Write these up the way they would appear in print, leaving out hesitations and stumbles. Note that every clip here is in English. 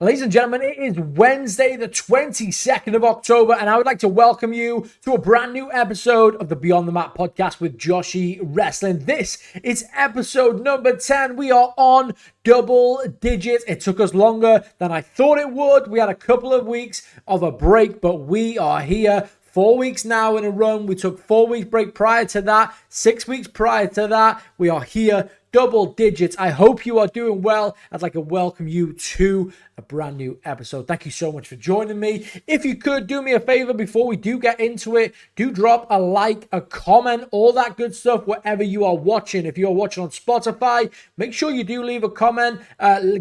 Ladies and gentlemen, it is Wednesday, the 22nd of October, and I would like to welcome you to a brand new episode of the Beyond the Mat podcast with Joshi Wrestling. This is episode number 10. We are on double digits. It took us longer than I thought it would. We had a couple of weeks of a break, but we are here. 4 weeks now in a run. We took 4 weeks break prior to that, 6 weeks prior to that. We are here, double digits. I hope you are doing well. I'd like to welcome you to a brand new episode. Thank you so much for joining me. If you could do me a favor before we do get into it, do drop a like, a comment, all that good stuff wherever you are watching. If you are watching on Spotify, make sure you do leave a comment.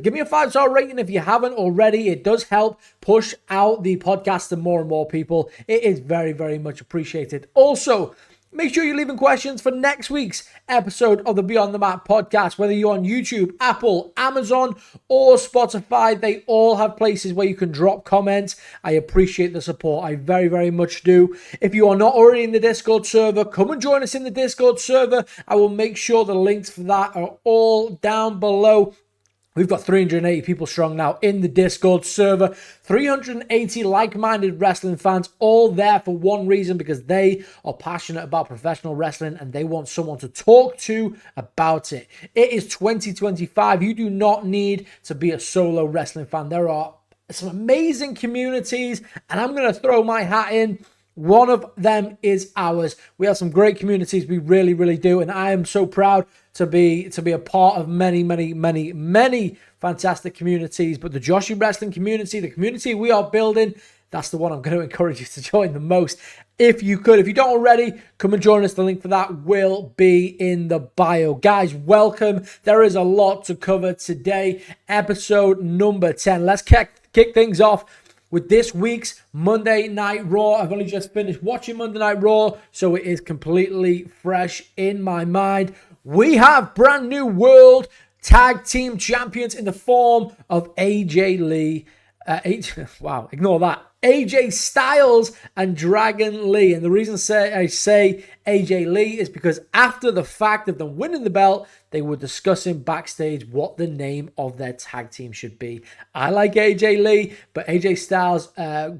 Give me a 5-star rating if you haven't already. It does help push out the podcast to more and more people. It is very, very much appreciated. Also, make sure you're leaving questions for next week's episode of the Beyond the Mat podcast, whether you're on YouTube, Apple, Amazon, or Spotify. They all have places where you can drop comments. I appreciate the support. I very, very much do. If you are not already in the Discord server, come and join us in the Discord server. I will make sure the links for that are all down below. We've got 380 people strong now in the Discord server. 380 like-minded wrestling fans, all there for one reason, because they are passionate about professional wrestling and they want someone to talk to about it. It is 2025. You do not need to be a solo wrestling fan. There are some amazing communities, and I'm going to throw my hat in. One of them is ours. We have some great communities. We really, really do. And I am so proud to be a part of many fantastic communities. But the Joshi Wrestling community, the community we are building, that's the one I'm going to encourage you to join the most. If you could, if you don't already, come and join us. The link for that will be in the bio. Guys, welcome. There is a lot to cover today. Episode number 10. Let's kick things off with this week's Monday Night Raw. I've only just finished watching Monday Night Raw, so it is completely fresh in my mind. We have brand new World Tag Team Champions in the form of AJ Lee. Wow, ignore that. AJ Styles and Dragon Lee. And the reason I say AJ Lee is because after the fact of them winning the belt, they were discussing backstage what the name of their tag team should be. I like AJ Lee, but AJ Styles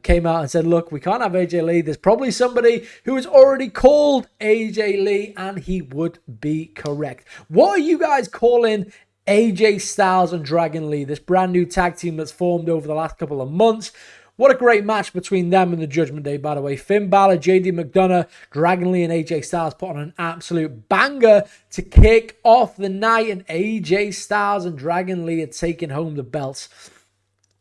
came out and said, look, we can't have AJ Lee. There's probably somebody who is already called AJ Lee, and he would be correct. What are you guys calling AJ Styles and Dragon Lee, this brand new tag team that's formed over the last couple of months? What a great match between them and the Judgment Day, by the way. Finn Balor, JD McDonough, Dragon Lee, and AJ Styles put on an absolute banger to kick off the night, and AJ Styles and Dragon Lee are taking home the belts.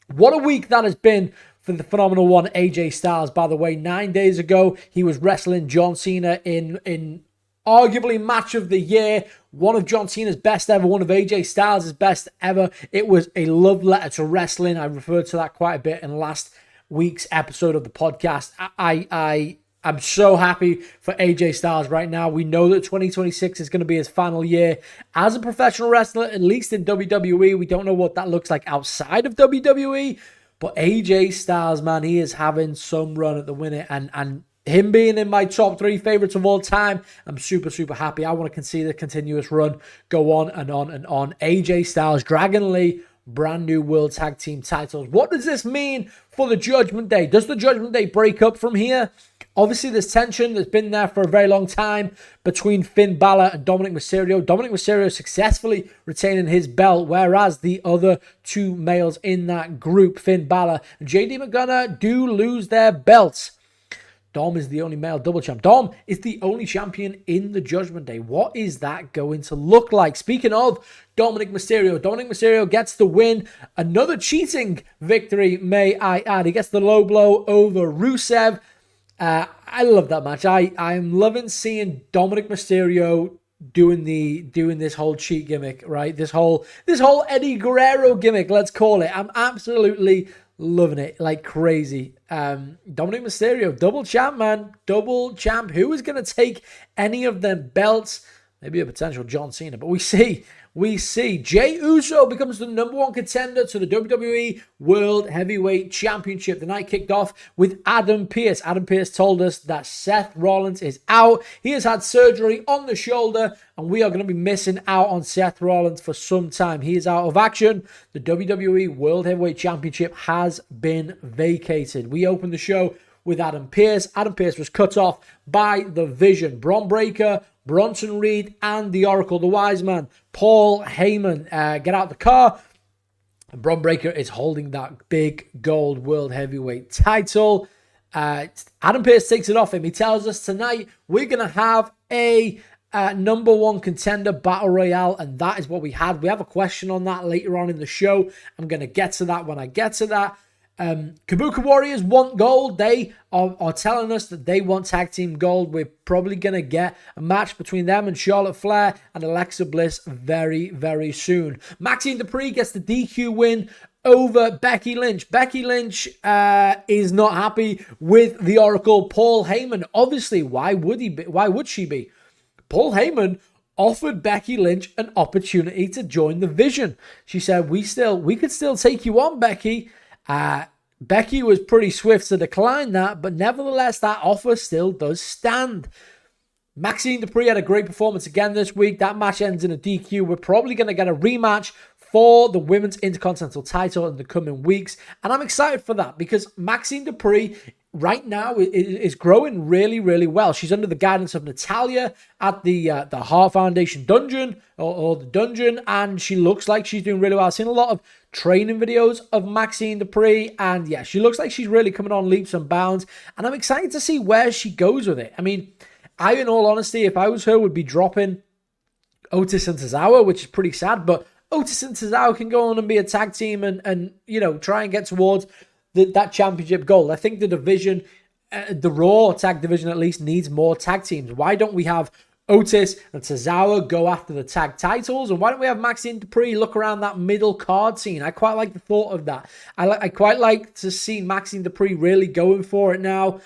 What a week that has been for the phenomenal one, AJ Styles, by the way. 9 days ago, he was wrestling John Cena in arguably match of the year, one of John Cena's best ever, one of AJ Styles' best ever. It was a love letter to wrestling. I referred to that quite a bit in last week's episode of the podcast. I'm so happy for AJ Styles right now. We know that 2026 is going to be his final year as a professional wrestler, at least in WWE. We don't know what that looks like outside of WWE, but AJ Styles, man, he is having some run at the minute, and him being in my top 3 favorites of all time, I'm super, super happy. I want to see the continuous run go on and on and on. AJ Styles, Dragon Lee, brand new World Tag Team titles. What does this mean for the Judgment Day? Does the Judgment Day break up from here? Obviously, there's tension that's been there for a very long time between Finn Balor and Dominic Mysterio. Dominic Mysterio successfully retaining his belt, whereas the other two males in that group, Finn Balor and JD McDonough, do lose their belts. Dom is the only male double champ. Dom is the only champion in the Judgment Day. What is that going to look like? Speaking of Dominic Mysterio gets the win. Another cheating victory, may I add. He gets the low blow over Rusev. I love that match. I'm loving seeing Dominic Mysterio doing this whole cheat gimmick, right? This whole Eddie Guerrero gimmick, let's call it. I'm absolutely loving it like crazy. Dominic Mysterio, double champ, man. Double champ. Who is going to take any of them belts? Maybe a potential John Cena, but we see we see Jey Uso becomes the number one contender to the WWE World Heavyweight Championship. The night kicked off with Adam Pearce. Adam Pearce told us that Seth Rollins is out. He has had surgery on the shoulder, and we are going to be missing out on Seth Rollins for some time. He is out of action. The WWE World Heavyweight Championship has been vacated. We opened the show with Adam Pearce. Adam Pearce was cut off by the Vision. Bron Breakker, Bronson Reed, and the Oracle, the Wise Man, Paul Heyman, get out the car. And Bron Breakker is holding that big gold World Heavyweight title. Adam Pearce takes it off him. He tells us tonight we're going to have a number one contender battle royale, and that is what we had. We have a question on that later on in the show. I'm going to get to that when I get to that. Kabuki Warriors want gold. They are telling us that they want tag team gold. We're probably going to get a match between them and Charlotte Flair and Alexa Bliss very, very soon. Maxine Dupree gets the DQ win over Becky Lynch. Becky Lynch is not happy with the Oracle, Paul Heyman. Obviously, why would she be? Paul Heyman offered Becky Lynch an opportunity to join the Vision. She said, we could still take you on, Becky. Becky was pretty swift to decline that, but nevertheless, that offer still does stand. Maxine Dupree had a great performance again this week. That match ends in a DQ. We're probably going to get a rematch for the Women's Intercontinental title in the coming weeks, and I'm excited for that because Maxine Dupree right now is growing really, really well. She's under the guidance of Natalya at the Heart Foundation dungeon or the dungeon, and she looks like she's doing really well. I've seen a lot of training videos of Maxine Dupree, and yeah, she looks like she's really coming on leaps and bounds, and I'm excited to see where she goes with it. I mean, in all honesty, if I was her, would be dropping Otis and Tozawa, which is pretty sad, but Otis and Tozawa can go on and be a tag team and you know, try and get towards that championship goal. I think the division, the Raw tag division at least, needs more tag teams. Why don't we have Otis and Tozawa go after the tag titles? And why don't we have Maxine Dupree look around that middle card scene? I quite like the thought of that. I quite like to see Maxine Dupree really going for it now,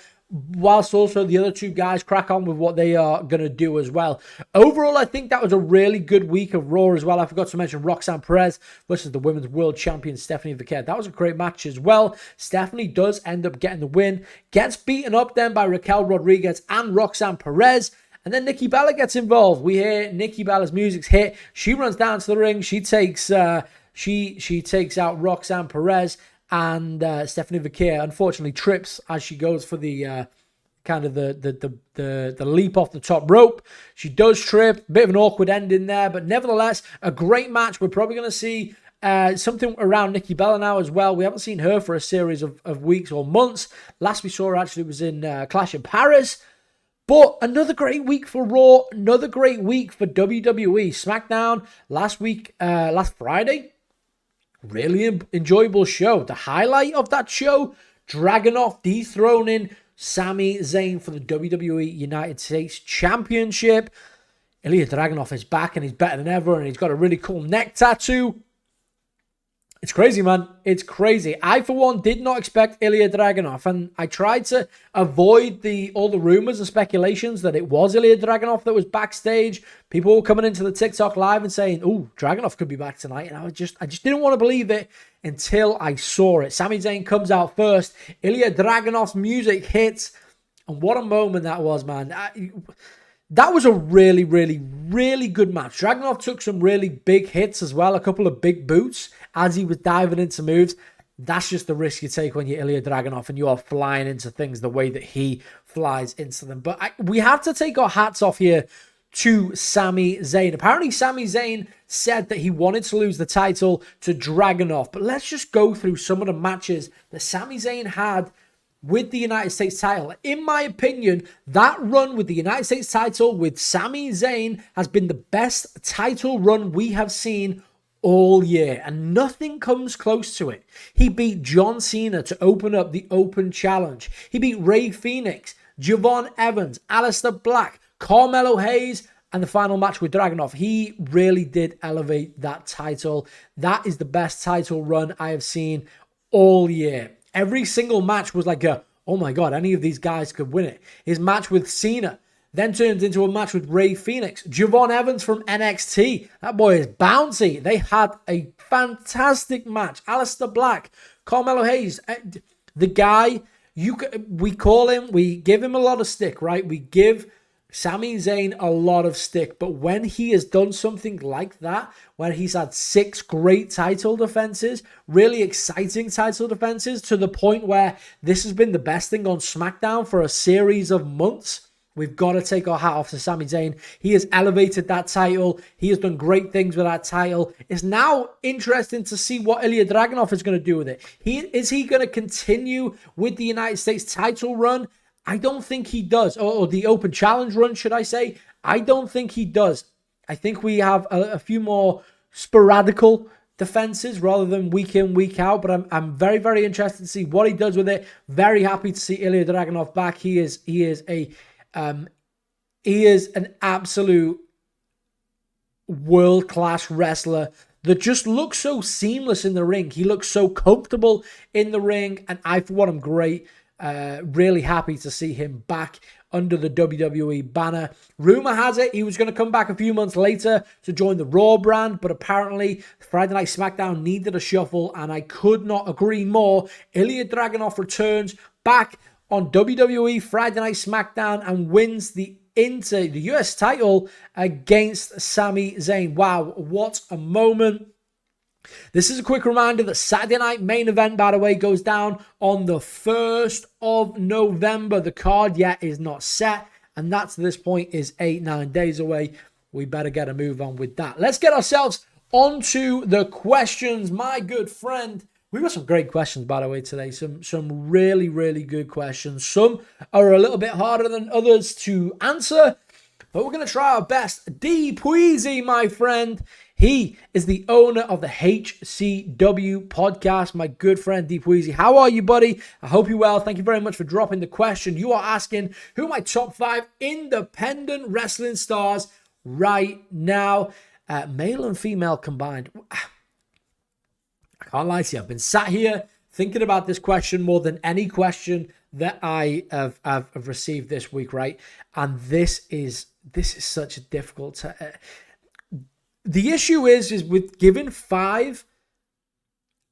whilst also the other two guys crack on with what they are going to do as well. Overall, I think that was a really good week of Raw as well. I forgot to mention Roxanne Perez versus the Women's World Champion Stephanie Vaquer. That was a great match as well. Stephanie does end up getting the win. Gets beaten up then by Raquel Rodriguez and Roxanne Perez. And then Nikki Bella gets involved. We hear Nikki Bella's music's hit. She runs down to the ring. She takes she takes out Roxanne Perez. And Stephanie Vaquer unfortunately trips as she goes for the kind of the leap off the top rope. She does trip, bit of an awkward ending there, but nevertheless, a great match. We're probably going to see something around Nikki Bella now as well. We haven't seen her for a series of weeks or months. Last we saw her actually was in Clash in Paris. But another great week for Raw, another great week for WWE. SmackDown last Friday. Really enjoyable show. The highlight of that show, Dragunov dethroning Sami Zayn for the WWE United States Championship. Ilya Dragunov is back and he's better than ever, and he's got a really cool neck tattoo. It's crazy, man. It's crazy. I, for one, did not expect Ilya Dragunov, and I tried to avoid all the rumors and speculations that it was Ilya Dragunov that was backstage. People were coming into the TikTok live and saying, "Oh, Dragunov could be back tonight," and I just didn't want to believe it until I saw it. Sami Zayn comes out first. Ilya Dragunov's music hits, and what a moment that was, man. That was a really, really, really good match. Dragunov took some really big hits as well, a couple of big boots as he was diving into moves. That's just the risk you take when you're Ilya Dragunov and you are flying into things the way that he flies into them. But we have to take our hats off here to Sami Zayn. Apparently, Sami Zayn said that he wanted to lose the title to Dragunov. But let's just go through some of the matches that Sami Zayn had with the United States title. In my opinion, that run with the United States title with Sami Zayn has been the best title run we have seen all year, and nothing comes close to it. He beat John Cena to open up the Open Challenge. He beat Rey Fenix, Javon Evans, Aleister Black, Carmelo Hayes, and the final match with Dragunov. He really did elevate that title. That is the best title run I have seen all year. Every single match was like oh my God, any of these guys could win it. His match with Cena, then turns into a match with Rey Fenix. Javon Evans from NXT. That boy is bouncy. They had a fantastic match. Aleister Black, Carmelo Hayes. The guy, we call him, we give him a lot of stick, right? We give Sami Zayn a lot of stick. But when he has done something like that, where he's had 6 great title defenses, really exciting title defenses, to the point where this has been the best thing on SmackDown for a series of months, we've got to take our hat off to Sami Zayn. He has elevated that title. He has done great things with that title. It's now interesting to see what Ilya Dragunov is going to do with it. Is he going to continue with the United States title run? I don't think he does. Or the Open Challenge run, should I say? I don't think he does. I think we have a few more sporadical defenses rather than week in, week out. But I'm very, very interested to see what he does with it. Very happy to see Ilya Dragunov back. He is an absolute world-class wrestler that just looks so seamless in the ring. He looks so comfortable in the ring, and I, for one, am really happy to see him back under the WWE banner. Rumor has it he was going to come back a few months later to join the Raw brand, but apparently Friday Night SmackDown needed a shuffle, and I could not agree more. Ilya Dragunov returns back on WWE Friday Night SmackDown and wins the US title against Sami Zayn. Wow, what a moment. This is a quick reminder that Saturday Night Main Event, by the way, goes down on the 1st of November. The card yet is not set, and that to this point is 8-9 days away. We better get a move on with that. Let's get ourselves onto the questions, my good friend. We've got some great questions, by the way, today. Some really, really good questions. Some are a little bit harder than others to answer, but we're going to try our best. D. Pweezy, my friend. He is the owner of the HCW podcast, my good friend D. Pweezy. How are you, buddy? I hope you're well. Thank you very much for dropping the question. You are asking, who are my top 5 independent wrestling stars right now? Male and female combined. I can't lie to you. I've been sat here thinking about this question more than any question that I have received this week, right? And this is such a difficult. The issue is with giving 5,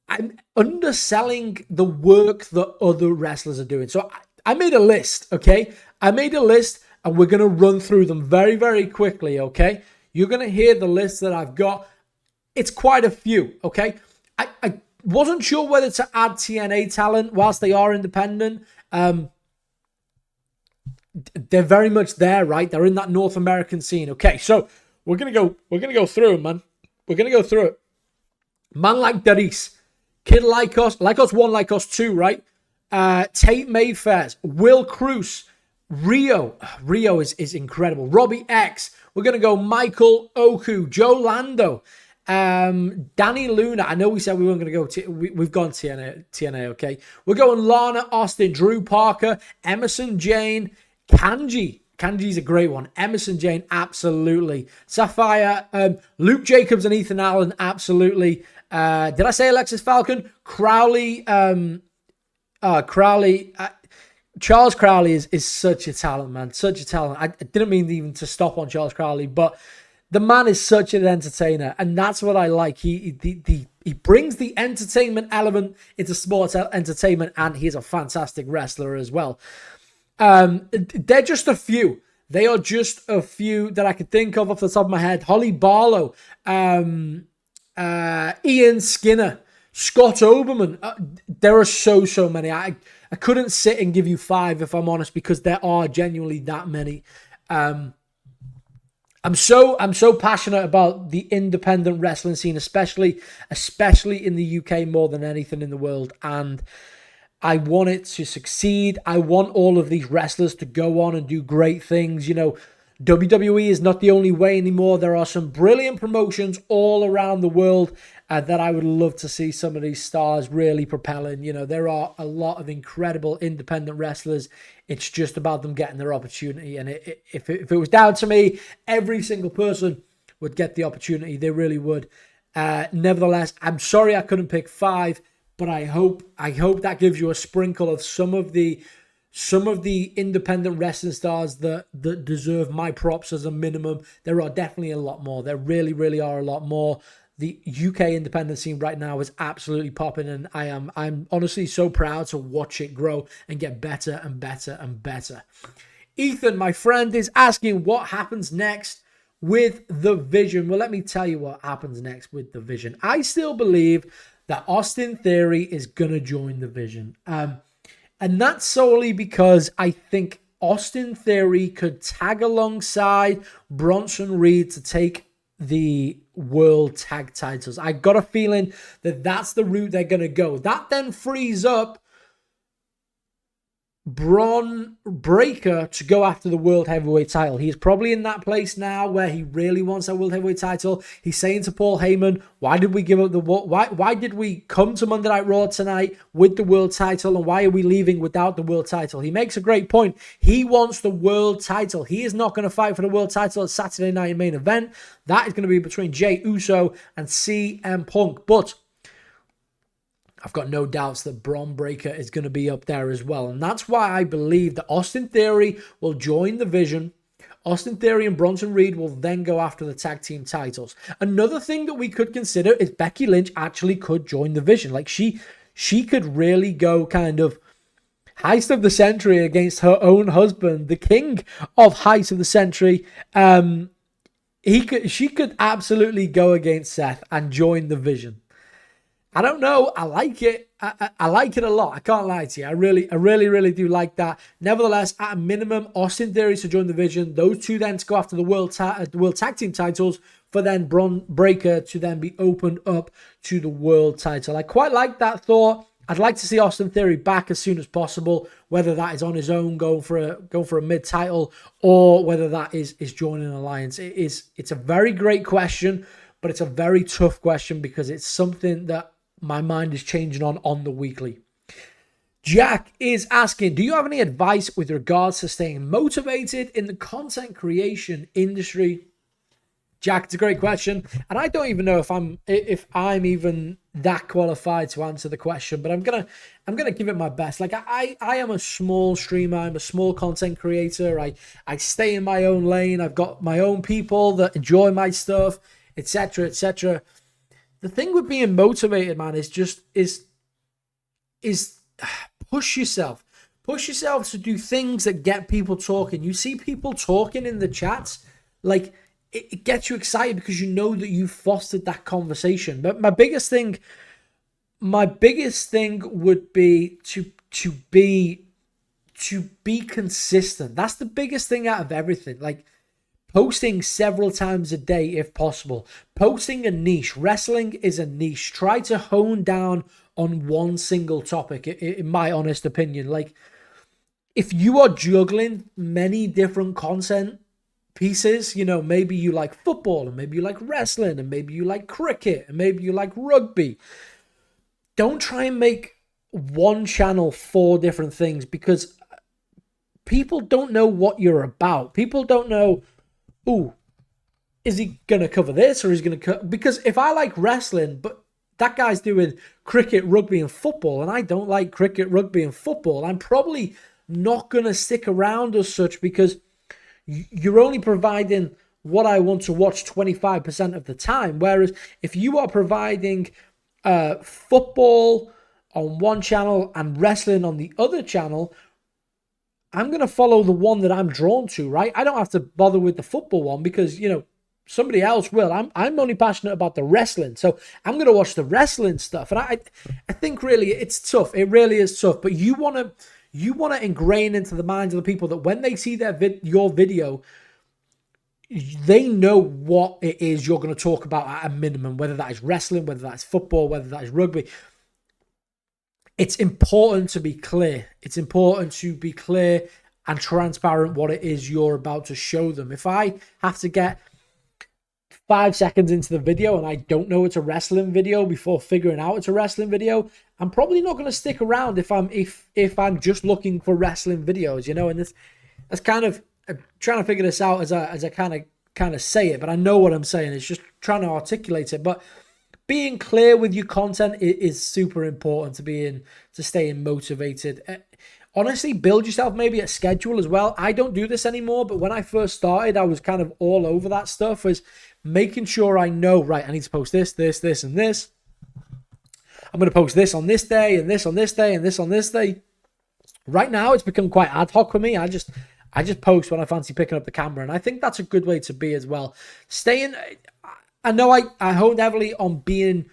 I'm underselling the work that other wrestlers are doing. So I made a list, okay? I made a list, and we're going to run through them very, very quickly, okay? You're going to hear the list that I've got. It's quite a few, okay? I wasn't sure whether to add TNA talent whilst they are independent. They're very much there, right? They're in that North American scene. Okay, so we're gonna go through them, man. We're gonna go through it. Man like Darius, Kid Lycos 1, Lycos 2, right? Tate Mayfair, Will Cruz, Rio is incredible. Robbie X. We're gonna go Michael Oku, Joe Lando. Danny Luna. I know we said we weren't going to go. We've gone TNA. Okay, we're going Lana Austin, Drew Parker, Emerson Jane, Kanji. Kanji's a great one. Emerson Jane, absolutely. Sapphire, Luke Jacobs and Ethan Allen, absolutely. Did I say Alexis Falcon? Crowley. Charles Crowley is such a talent, man. Such a talent. I didn't mean even to stop on Charles Crowley, but the man is such an entertainer, and that's what I like. He brings the entertainment element into sports entertainment, and he's a fantastic wrestler as well. They're just a few. They are just a few that I could think of off the top of my head. Holly Barlow, Ian Skinner, Scott Oberman. There are so many. I couldn't sit and give you 5 if I'm honest, because there are genuinely that many. I'm so passionate about the independent wrestling scene, especially in the UK more than anything in the world, and I want it to succeed. I want all of these wrestlers to go on and do great things. You know, WWE is not the only way anymore. There are some brilliant promotions all around the world that I would love to see some of these stars really propelling. You know, there are a lot of incredible independent wrestlers. It's just about them getting their opportunity. And if it was down to me, every single person would get the opportunity. They really would. Nevertheless, I'm sorry I couldn't pick 5, but I hope that gives you a sprinkle of some of the some of the independent wrestling stars that deserve my props as a minimum. There are definitely a lot more. There really, really are a lot more. The UK independent scene right now is absolutely popping, and I'm honestly so proud to watch it grow and get better and better and better. Ethan, my friend, is asking what happens next with the Vision. Well, let me tell you what happens next with the Vision. I still believe that Austin Theory is going to join the Vision. And that's solely because I think Austin Theory could tag alongside Bronson Reed to take the world tag titles. I got a feeling that that's the route they're going to go. That then frees up Bron Breakker to go after the world heavyweight title. He's probably in that place now where he really wants that world heavyweight title. He's saying to Paul Heyman, why did we give up the why did we come to Monday Night Raw tonight with the world title, and why are we leaving without the world title? He makes a great point. He wants the world title. He is not going to fight for the world title at Saturday night main event. That is going to be between Jey Uso and CM Punk. But I've got no doubts that Bron Breakker is going to be up there as well. And that's why I believe that Austin Theory will join the Vision. Austin Theory and Bronson Reed will then go after the tag team titles. Another thing that we could consider is Becky Lynch actually could join the Vision. Like she could really go kind of heist of the century against her own husband, the king of heist of the century. She could absolutely go against Seth and join the Vision. I don't know. I like it. I like it a lot. I can't lie to you. I really do like that. Nevertheless, at a minimum, Austin Theory to join the Vision. Those two then to go after the world tag team titles, for then Bron Breakker to then be opened up to the world title. I quite like that thought. I'd like to see Austin Theory back as soon as possible, whether that is on his own going for a mid-title, or whether that is joining an alliance. It's a very great question, but it's a very tough question because it's something that my mind is changing on the weekly. Jack is asking, do you have any advice with regards to staying motivated in the content creation industry? Jack, it's a great question, and I don't even know if I'm even that qualified to answer the question, but I'm gonna give it my best. Like I am a small streamer, I'm a small content creator. I stay in my own lane. I've got my own people that enjoy my stuff, etc., etc. The thing with being motivated, man, is push yourself. Push yourself to do things that get people talking. You see people talking in the chats, like it gets you excited because you know that you've fostered that conversation. But my biggest thing would be to be consistent. That's the biggest thing out of everything. Like, posting several times a day if possible. Posting a niche. Wrestling is a niche. Try to hone down on one single topic, in my honest opinion. Like, if you are juggling many different content pieces, maybe you like football, and maybe you like wrestling, and maybe you like cricket, and maybe you like rugby. Don't try and make one channel 4 different things, because people don't know what you're about. People don't know, is he going to cover this, or is he going to cover... Because if I like wrestling, but that guy's doing cricket, rugby, and football, and I don't like cricket, rugby, and football, I'm probably not going to stick around as such, because you're only providing what I want to watch 25% of the time. Whereas if you are providing football on one channel and wrestling on the other channel, I'm going to follow the one that I'm drawn to, right? I don't have to bother with the football one because, somebody else will. I'm only passionate about the wrestling. So I'm going to watch the wrestling stuff. And I think really it's tough. It really is tough. But you want to ingrain into the minds of the people that when they see your video, they know what it is you're going to talk about at a minimum, whether that is wrestling, whether that's football, whether that is rugby. It's important to be clear. It's important to be clear and transparent what it is you're about to show them. If I have to get 5 seconds into the video and I don't know it's a wrestling video before figuring out it's a wrestling video, I'm probably not going to stick around if I'm just looking for wrestling videos, and that's kind of I'm trying to figure this out as I kind of say it, but I know what I'm saying. It's just trying to articulate it. But being clear with your content is super important to staying motivated. Honestly, build yourself maybe a schedule as well. I don't do this anymore, but when I first started, I was kind of all over that stuff, was making sure I know, right, I need to post this, and this. I'm going to post this on this day, and this on this day, and this on this day. Right now, it's become quite ad hoc for me. I just post when I fancy picking up the camera, and I think that's a good way to be as well. I know I honed heavily on being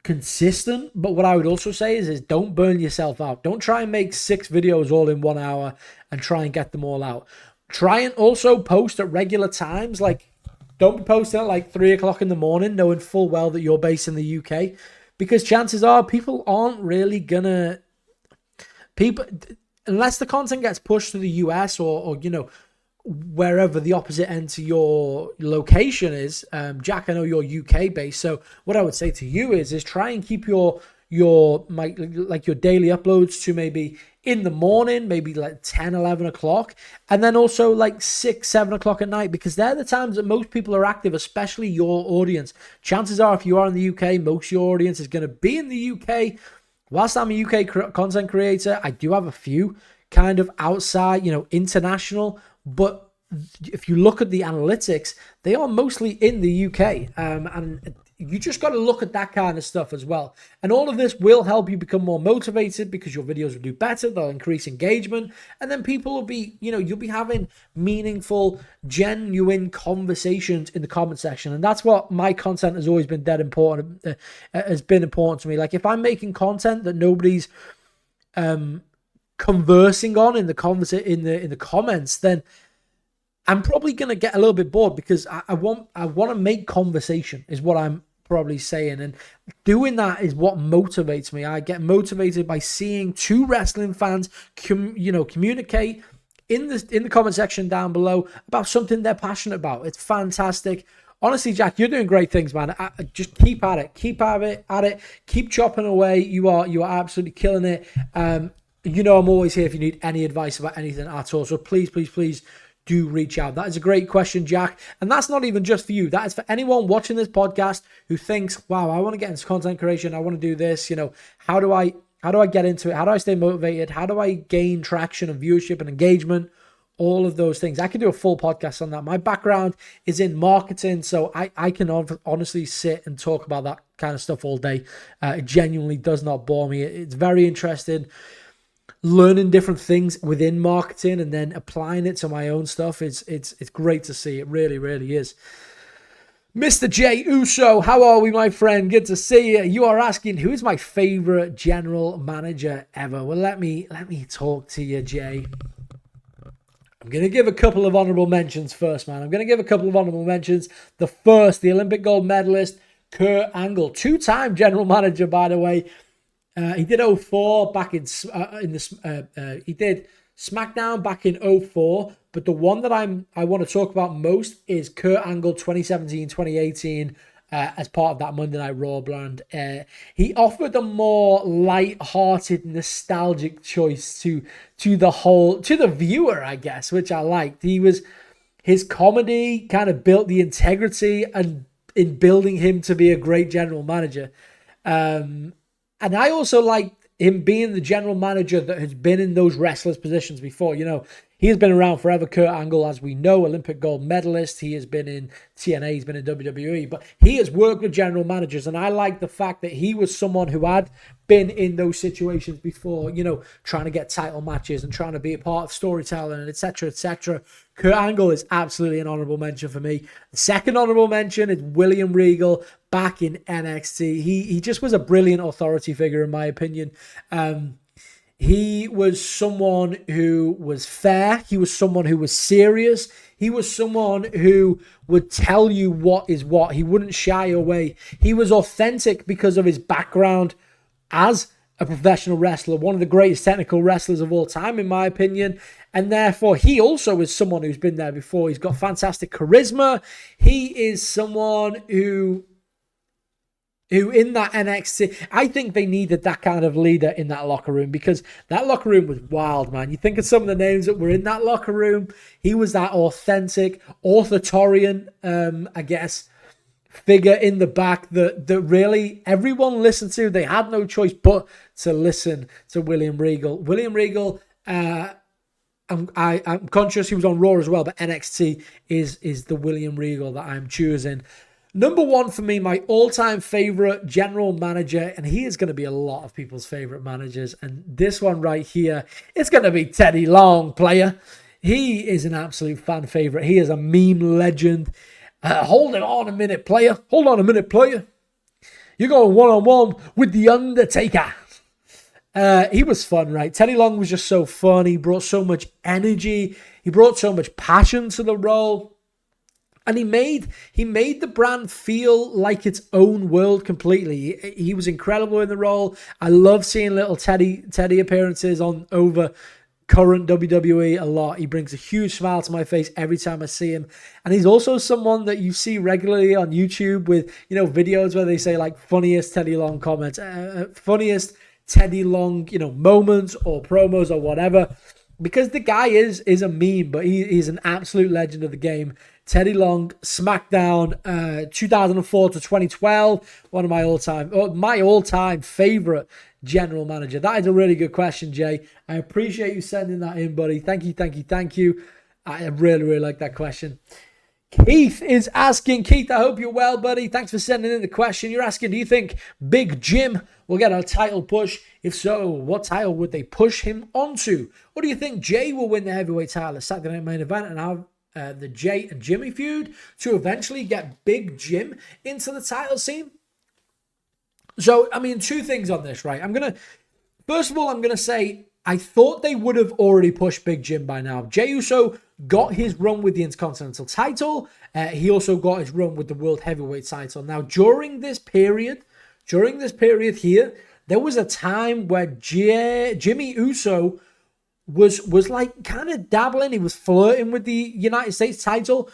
consistent, but what I would also say is don't burn yourself out. Don't try and make 6 videos all in 1 hour and try and get them all out. Try and also post at regular times. Like, don't be posting at like 3 o'clock in the morning, knowing full well that you're based in the UK, because chances are people aren't really gonna unless the content gets pushed to the US or wherever the opposite end to your location is. Jack, I know you're UK based, so what I would say to you is try and keep your daily uploads to maybe in the morning, maybe like 10, 11 o'clock, and then also like 6, 7 o'clock at night, because they're the times that most people are active, especially your audience. Chances are, if you are in the UK, most of your audience is going to be in the UK. Whilst I'm a UK content creator, I do have a few kind of outside, international, but if you look at the analytics, they are mostly in the UK. And you just got to look at that kind of stuff as well. And all of this will help you become more motivated, because your videos will do better. They'll increase engagement. And then people will be, you'll be having meaningful, genuine conversations in the comment section. And that's what my content has always been important to me. Like, if I'm making content that nobody's conversing on in the comments, then I'm probably going to get a little bit bored, because I want to make conversation, is what I'm probably saying. And doing that is what motivates me. I get motivated by seeing 2 wrestling fans communicate in the comment section down below about something they're passionate about. It's fantastic. Honestly, Jack, you're doing great things, man. Just keep at it. Keep at it. Keep chopping away. You are absolutely killing it. I'm always here if you need any advice about anything at all. So please do reach out. That is a great question, Jack. And that's not even just for you. That is for anyone watching this podcast who thinks, wow, I want to get into content creation. I want to do this. How do I get into it? How do I stay motivated? How do I gain traction and viewership and engagement? All of those things. I could do a full podcast on that. My background is in marketing, so I can honestly sit and talk about that kind of stuff all day. It genuinely does not bore me. It's very interesting. Learning different things within marketing and then applying it to my own stuff, it's great to see. It really, really is. Mr. Jey Uso, how are we, my friend? Good to see you. You are asking, who is my favorite general manager ever? Well, let me talk to you, Jay. I'm going to give a couple of honorable mentions first, man. The first, the Olympic gold medalist, Kurt Angle, 2-time general manager, by the way. He did 04 back he did SmackDown back in 04, but the one that I want to talk about most is Kurt Angle 2017-2018 as part of that Monday Night Raw brand. He offered a more light-hearted, nostalgic choice to the viewer, I guess, which I liked. His comedy kind of built the integrity and in building him to be a great general manager. And I also like him being the general manager that has been in those wrestlers' positions before. He has been around forever, Kurt Angle, as we know, Olympic gold medalist. He has been in TNA, he's been in WWE, but he has worked with general managers, and I like the fact that he was someone who had been in those situations before, trying to get title matches and trying to be a part of storytelling, and etc., etc. Kurt Angle is absolutely an honorable mention for me. The second honorable mention is William Regal back in NXT. He just was a brilliant authority figure, in my opinion. He was someone who was fair. He was someone who was serious. He was someone who would tell you what is what. He wouldn't shy away. He was authentic because of his background as a professional wrestler, one of the greatest technical wrestlers of all time, in my opinion. And therefore, he also is someone who's been there before. He's got fantastic charisma. He is someone who in that NXT, I think they needed that kind of leader in that locker room, because that locker room was wild, man. You think of some of the names that were in that locker room. He was that authentic, authoritarian, I guess, figure in the back that really everyone listened to. They had no choice but to listen to William Regal. William Regal, I'm conscious he was on Raw as well, but NXT is the William Regal that I'm choosing. Number one for me, my all-time favorite general manager, and he is going to be a lot of people's favorite managers. And this one right here, it's going to be Teddy Long, player. He is an absolute fan favorite. He is a meme legend. Hold it on a minute, player. Hold on a minute, player. You're going one-on-one with The Undertaker. He was fun, right? Teddy Long was just so fun. He brought so much energy. He brought so much passion to the role. And he made the brand feel like its own world completely. He was incredible in the role. I love seeing little Teddy appearances over current WWE a lot. He brings a huge smile to my face every time I see him. And he's also someone that you see regularly on YouTube with, videos where they say like funniest Teddy Long comments, funniest Teddy Long, moments or promos or whatever. Because the guy is a meme, but he's an absolute legend of the game. Teddy Long, SmackDown, 2004 to 2012, one of my all-time favorite general manager. That is a really good question, Jay. I appreciate you sending that in, buddy. Thank you. I really, really like that question. Keith is asking. Keith, I hope you're well, buddy. Thanks for sending in the question. You're asking, do you think Big Jim will get a title push? If so, what title would they push him onto? Or do you think Jey will win the heavyweight title at Saturday Night Main Event and have the Jey and Jimmy feud to eventually get Big Jim into the title scene? So, two things on this, right? First of all, I'm going to say I thought they would have already pushed Big Jim by now. Jey Uso got his run with the Intercontinental title. He also got his run with the World Heavyweight title. Now, during this period here, there was a time where Jimmy Uso was like kind of dabbling. He was flirting with the United States title.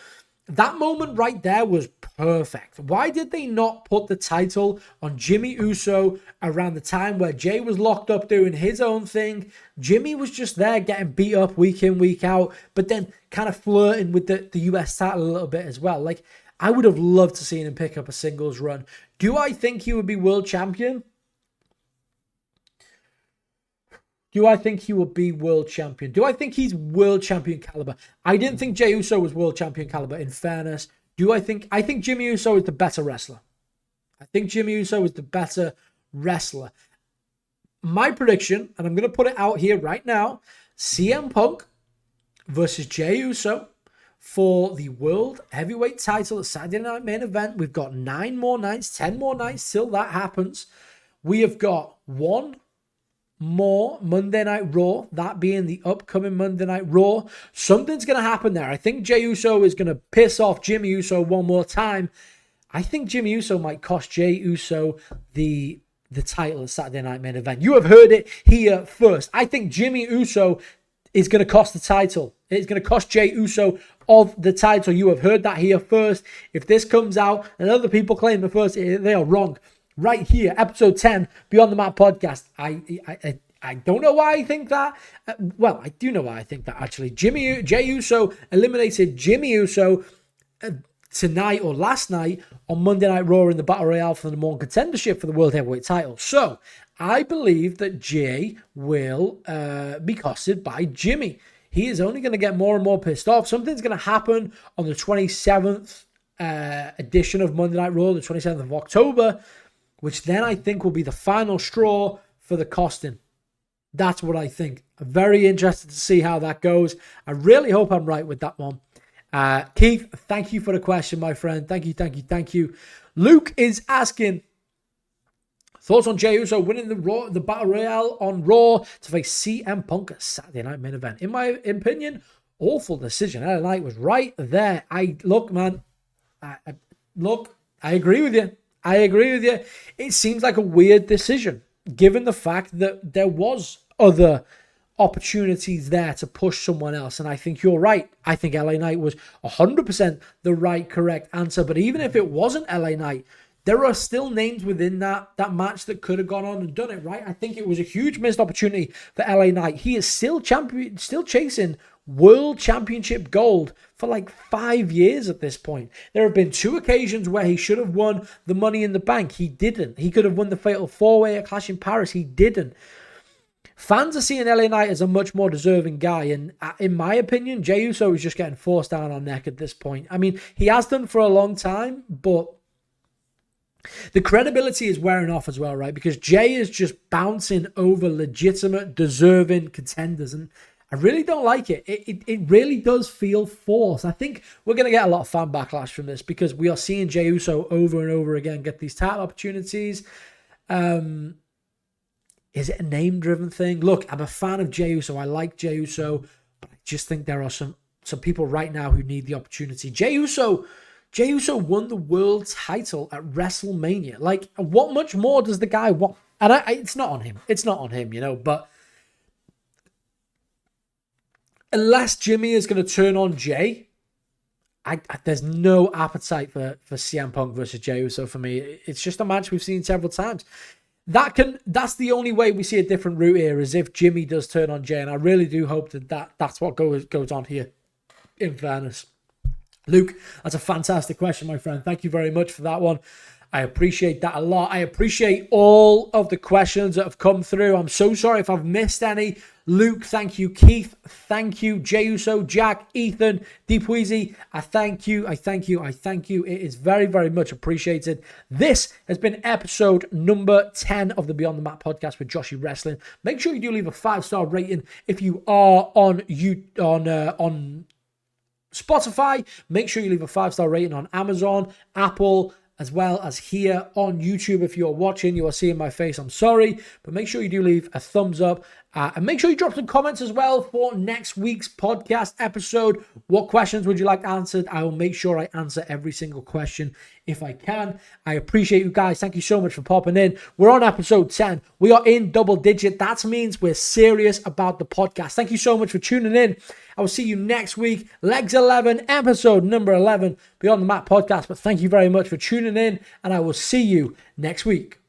That moment right there was perfect. Why did they not put the title on Jimmy Uso around the time where Jey was locked up doing his own thing? Jimmy was just there getting beat up week in, week out, but then kind of flirting with the US title a little bit as well. Like, I would have loved to see him pick up a singles run. Do I think he would be world champion? Do I think he will be world champion? Do I think he's world champion caliber? I didn't think Jey Uso was world champion caliber, in fairness. I think Jimmy Uso is the better wrestler. My prediction, and I'm going to put it out here right now, CM Punk versus Jey Uso for the World Heavyweight title at Saturday Night Main Event. We've got 9 more nights, 10 more nights till that happens. We have got one more Monday Night Raw, that being the upcoming Monday Night Raw. Something's going to happen there. I think Jey Uso is going to piss off Jimmy Uso one more time. I think Jimmy Uso might cost Jey Uso the title at Saturday Night Main Event. You have heard it here first. I think Jimmy Uso is going to cost the title. It's going to cost Jey Uso of the title. You have heard that here first. If this comes out and other people claim the first, they are wrong. Right here, episode 10, Beyond the Mat podcast. I don't know why I think that. Well, I do know why I think that, actually. Jey Uso eliminated Jimmy Uso tonight or last night on Monday Night Raw in the Battle Royale for the number one contendership for the World Heavyweight title. So, I believe that Jey will be costed by Jimmy. He is only going to get more and more pissed off. Something's going to happen on the 27th edition of Monday Night Raw, the 27th of October, which then I think will be the final straw for the costing. That's what I think. I'm very interested to see how that goes. I really hope I'm right with that one. Keith, thank you for the question, my friend. Thank you. Luke is asking, thoughts on Jey Uso winning the Battle Royale on Raw to face CM Punk at Saturday Night Main Event? In my opinion, awful decision. LA Knight was right there. I agree with you. It seems like a weird decision, given the fact that there was other opportunities there to push someone else. And I think you're right. I think LA Knight was 100% the correct answer. But even if it wasn't LA Knight, there are still names within that match that could have gone on and done it, right? I think it was a huge missed opportunity for LA Knight. He is still chasing world championship gold for like 5 years at this point. There have been 2 occasions where he should have won the Money in the Bank. He didn't. He could have won the Fatal 4-Way at Clash in Paris. He didn't. Fans are seeing LA Knight as a much more deserving guy, and in my opinion, Jey Uso is just getting forced down our neck at this point. I mean, he has done for a long time, but the credibility is wearing off as well, right? Because Jey is just bouncing over legitimate, deserving contenders, and I really don't like it. It really does feel forced. I think we're going to get a lot of fan backlash from this because we are seeing Jey Uso over and over again get these title opportunities. Is it a name-driven thing? Look, I'm a fan of Jey Uso. I like Jey Uso, but I just think there are some people right now who need the opportunity. Jey Uso won the world title at WrestleMania. Like, what much more does the guy want? And it's not on him. It's not on him, you know, but unless Jimmy is going to turn on Jey, there's no appetite for CM Punk versus Jey Uso for me. It's just a match we've seen several times. That's the only way we see a different route here, is if Jimmy does turn on Jey, and I really do hope that's what goes on here, in fairness. Luke, that's a fantastic question, my friend. Thank you very much for that one. I appreciate that a lot. I appreciate all of the questions that have come through. I'm so sorry if I've missed any. Luke, thank you. Keith, thank you. Jey Uso, Jack, Ethan, Deep Wheezy, I thank you. I thank you. I thank you. It is very, very much appreciated. This has been episode number 10 of the Beyond the Mat podcast with Joshi Wrestling. Make sure you do leave a 5-star rating if you are on Spotify. Make sure you leave a 5-star rating on Amazon, Apple, as well as here on YouTube. If you're watching, you are seeing my face, I'm sorry, but make sure you do leave a thumbs up, and make sure you drop some comments as well for next week's podcast episode. What questions would you like answered? I will make sure I answer every single question if I can. I appreciate you guys. Thank you so much for popping in. We're on episode 10. We are in double digit. That means we're serious about the podcast. Thank you so much for tuning in. I will see you next week. Legs 11, episode number 11, Beyond the Mat podcast. But thank you very much for tuning in, and I will see you next week.